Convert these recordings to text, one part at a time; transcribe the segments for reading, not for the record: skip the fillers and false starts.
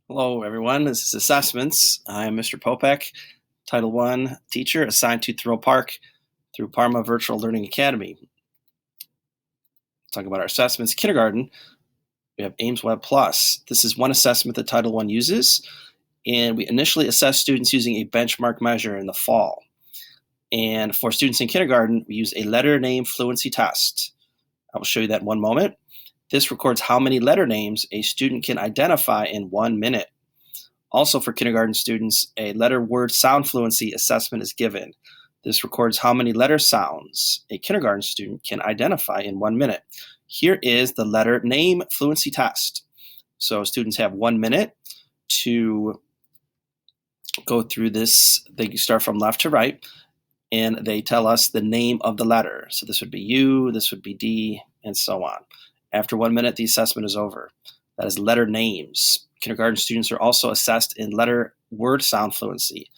Hello, everyone. This is Assessments. I'm Mr. Popek, Title I teacher assigned to Thrill Park through Parma Virtual Learning Academy. Talk about our assessments. Kindergarten, we have Ames Web Plus. This is one assessment that Title I uses, and we initially assess students using a benchmark measure in the fall. And for students in kindergarten, we use a letter name fluency test. I will show you that in one moment. This records how many letter names a student can identify in 1 minute. Also, for kindergarten students, a letter word sound fluency assessment is given. This records how many letter sounds a kindergarten student can identify in 1 minute. Here is the letter name fluency test. So students have 1 minute to go through this. They start from left to right, and they tell us the name of the letter. So this would be U, this would be D, and so on. After 1 minute, the assessment is over. That is letter names. Kindergarten students are also assessed in letter word sound fluency.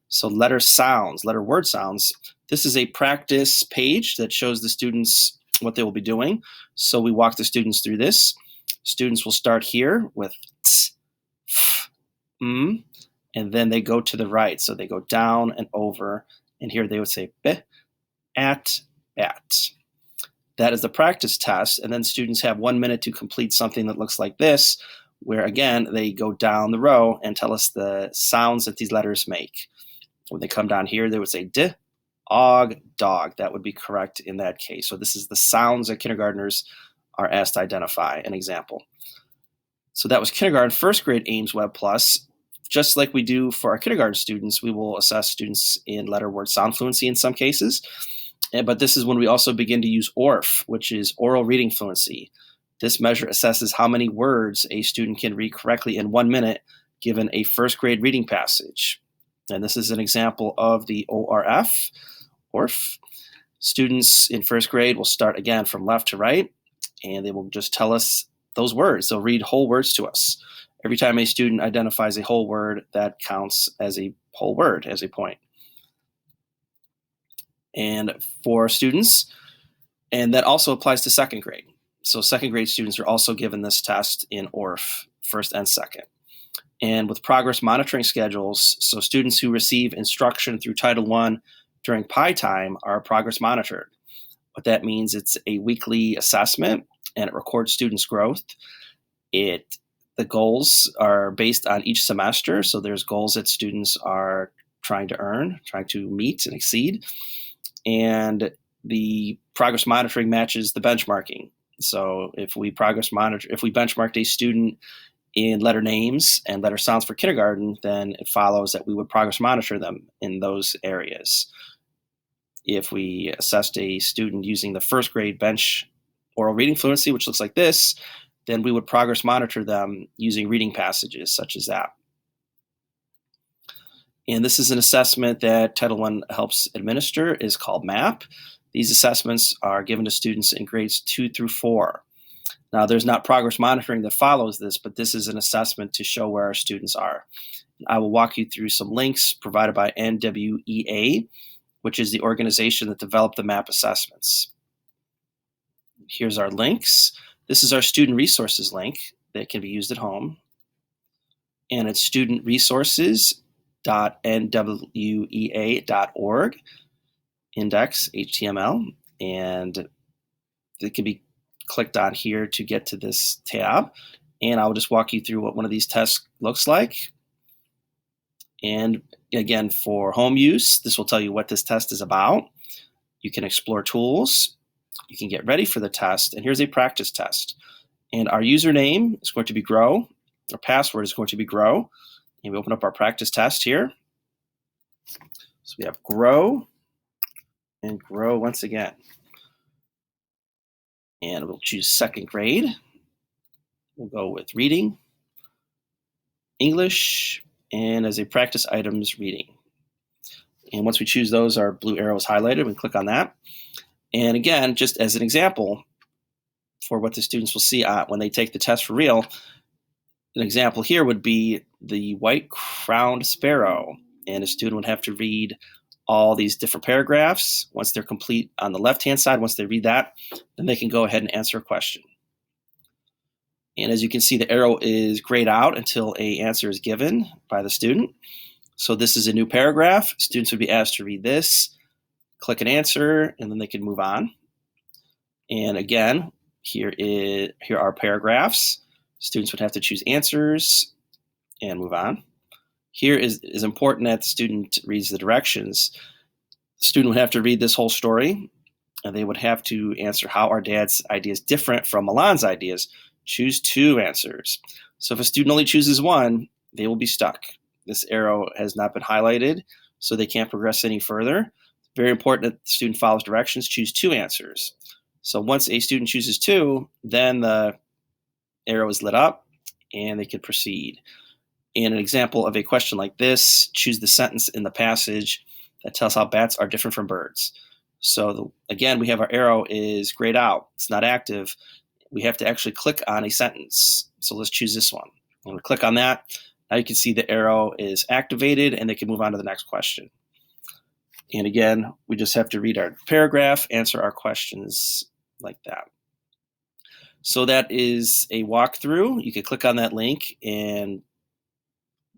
So letter sounds, letter word sounds. This is a practice page that shows the students what they will be doing. So we walk the students through this. Students will start here with t, f, and then they go to the right. So they go down and over, and here they would say b, at, bat. That is the practice test, and then students have 1 minute to complete something that looks like this, where again, they go down the row and tell us the sounds that these letters make. When they come down here, they would say d, og, dog. That would be correct in that case. So this is the sounds that kindergartners are asked to identify, an example. So that was kindergarten. First grade Ames Web Plus. Just like we do for our kindergarten students, we will assess students in letter word sound fluency in some cases. But this is when we also begin to use ORF, which is oral reading fluency. This measure assesses how many words a student can read correctly in 1 minute given a first grade reading passage. And this is an example of the ORF. Students in first grade will start again from left to right, and they will just tell us those words. They'll read whole words to us. Every time a student identifies a whole word, that counts as a whole word, as a point. And for students, and that also applies to second grade. So second grade students are also given this test in ORF, first and second. And with progress monitoring schedules, so students who receive instruction through Title I during Pi time are progress monitored. What that means, it's a weekly assessment, and it records students' growth. The goals are based on each semester, so there's goals that students are trying to earn, trying to meet and exceed. And the progress monitoring matches the benchmarking. So if we benchmarked a student in letter names and letter sounds for kindergarten, then it follows that we would progress monitor them in those areas. If we assessed a student using the first grade bench oral reading fluency, which looks like this, then we would progress monitor them using reading passages such as that. And this is an assessment that Title I helps administer, is called MAP. These assessments are given to students in grades 2 through 4. Now, there's not progress monitoring that follows this, but this is an assessment to show where our students are. I will walk you through some links provided by NWEA, which is the organization that developed the MAP assessments. Here's our links. This is our student resources link that can be used at home. And it's studentresources.nwea.org, index HTML, and it can be clicked on here to get to this tab. And I'll just walk you through what one of these tests looks like. And again, for home use, this will tell you what this test is about. You can explore tools. You can get ready for the test. And here's a practice test. And our username is going to be grow. Our password is going to be grow. And we open up our practice test here. So we have grow and grow once again. And we'll choose second grade. We'll go with reading, English, and as a practice items, reading. And once we choose those, our blue arrow is highlighted. We click on that. And again, just as an example for what the students will see when they take the test for real, an example here would be the white-crowned sparrow. And a student would have to read all these different paragraphs. Once they're complete on the left-hand side, once they read that, then they can go ahead and answer a question. And as you can see, the arrow is grayed out until an answer is given by the student. So this is a new paragraph. Students would be asked to read this, click an answer, and then they can move on. And again, here are paragraphs. Students would have to choose answers and move on. Here is important that the student reads the directions. The student would have to read this whole story, and they would have to answer how are Dad's ideas different from Milan's ideas. Choose 2 answers. So if a student only chooses 1, they will be stuck. This arrow has not been highlighted, so they can't progress any further. Very important that the student follows directions, choose 2 answers. So once a student chooses 2, then the arrow is lit up and they can proceed. And an example of a question like this, choose the sentence in the passage that tells how bats are different from birds. So again, we have our arrow is grayed out. It's not active. We have to actually click on a sentence. So let's choose this one. When we click on that, now you can see the arrow is activated and they can move on to the next question. And again, we just have to read our paragraph, answer our questions like that. So that is a walkthrough. You can click on that link and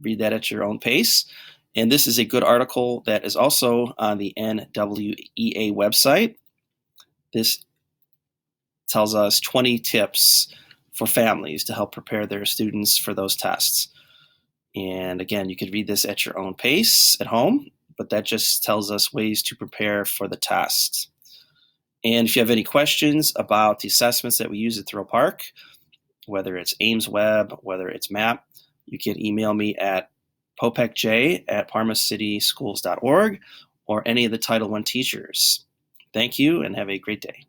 read that at your own pace. And this is a good article that is also on the NWEA website. This tells us 20 tips for families to help prepare their students for those tests. And again, you could read this at your own pace at home, but that just tells us ways to prepare for the test. And if you have any questions about the assessments that we use at Thurl Park, whether it's Ames Web, whether it's MAP, you can email me at popekj@parmacityschools.org or any of the Title I teachers. Thank you and have a great day.